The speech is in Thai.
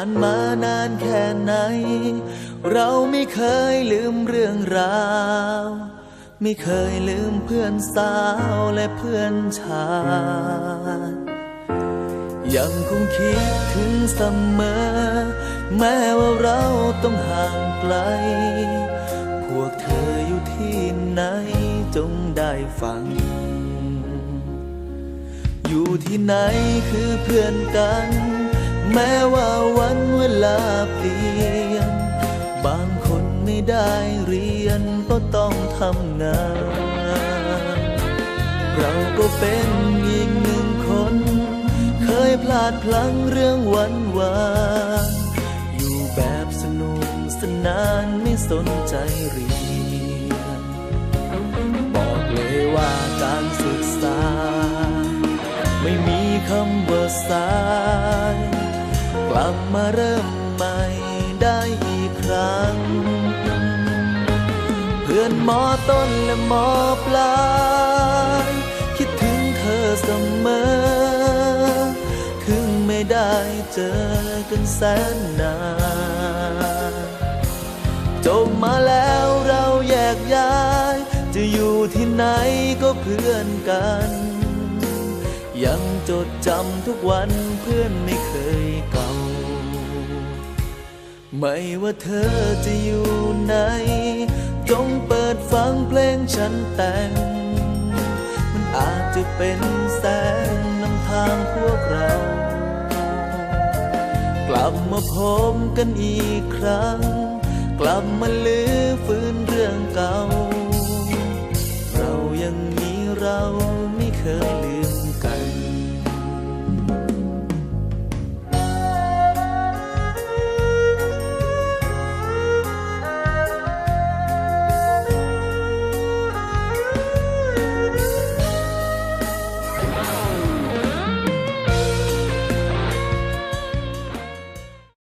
านมานานแค่ไหนเราไม่เคยลืมเรื่องราวไม่เคยลืมเพื่อนสาวและเพื่อนชายยังคงคิดถึงเสมอแม้ว่าเราต้องห่างไกลพวกเธออยู่ที่ไหนจงได้ฟังอยู่ที่ไหนคือเพื่อนกันแม้ว่าวันเวลาเปลี่ยนบางคนไม่ได้เรียนก็ต้องทำงานเราก็เป็นอีกหนึ่งคนเคยพลาดพลั้งเรื่องวันวานอยู่แบบสนุกสนานไม่สนใจเรียนบอกเลยว่าการศึกษาไม่มีคำว่าสายกลับมาเริ่มใหม่ได้อีกครั้งเพื่อนมอต้นและมอปลายคิดถึงเธอเสมอถึงไม่ได้เจอกันแสนนานจบมาแล้วเราแยกย้ายจะอยู่ที่ไหนก็เพื่อนกันยังจดจำทุกวันเพื่อนไม่เคยเก่าไม่ว่าเธอจะอยู่ไหนจงเปิดฟังเพลงฉันแต่งมันอาจจะเป็นแสงนำทางพวกเรากลับมาพบกันอีกครั้งกลับมาลื้อฟื้นเรื่องเก่าเรายังมีเราไม่เคย